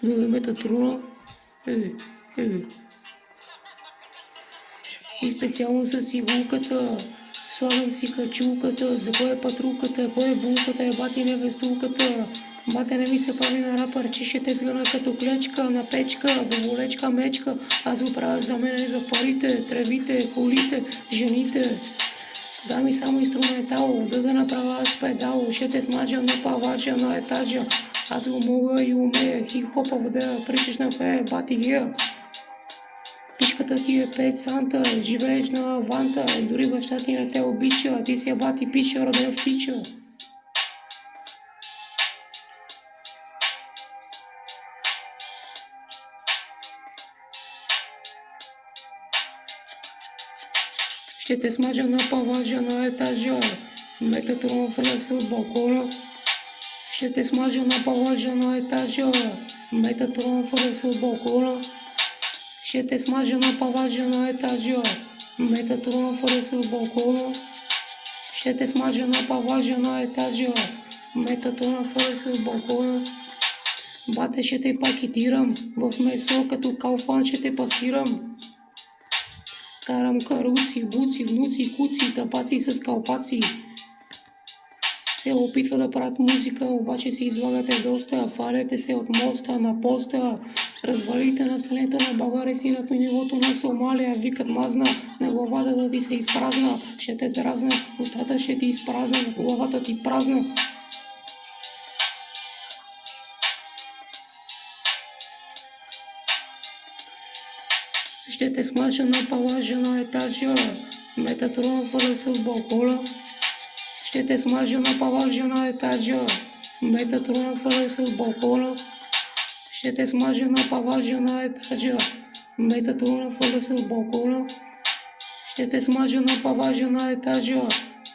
Метатрона. И специално с игулката. Слагам си качулката. За кой е патрулката, кой е булката, е бати невестулката. Бате не ми се прави на рапър, че ще те сгъна като клечка на печка, боболечка, мечка. Аз го правя за мен, за парите, тревите, колите, жените. Да ми само инструментал, да направя аз педал, ще те смажа на паважа, на етажа. Аз го мога и умея, хип-хопа да причаш на фея, бати гея. Пишката ти е 5 санта, живееш на аванта, дори баща ти не те обича, ти си е бати пиша, роден в тича. Ще те смажа на паважа, на етажа, Метатрон влез от балкона. Ще те смажа на паважа, на етажа, Метатрон влез от балкона. Ще те смажа на паважа, на етажа, Метатрон влез от балкона. Ще те смажа на паважа, на етажа, Метатрон влез от балкона. Бате, ще те пакетирам в месо, като калфан ще те пасирам. Карам каруци, буци, внуци, куци, тапаци с калпаци. Се опитва да правят музика, обаче се излагате доста. Фалете се от моста на поста. Развалите населението на България, стигнат на нивото на Сомалия. Викат мазна, на главата да ти се изпразна. Ще те дразна, устата ще ти изпразна, главата ти празна. Ще те смажа на паважа, на етажа, Метатрон влез от балкона. Ще те смажа на паважа, на етажа, Метатрон влез от балкона. Ще те смажа на паважа, на етажа, Метатрон влез от балкона. Ще те смажа на паважа, на етажа,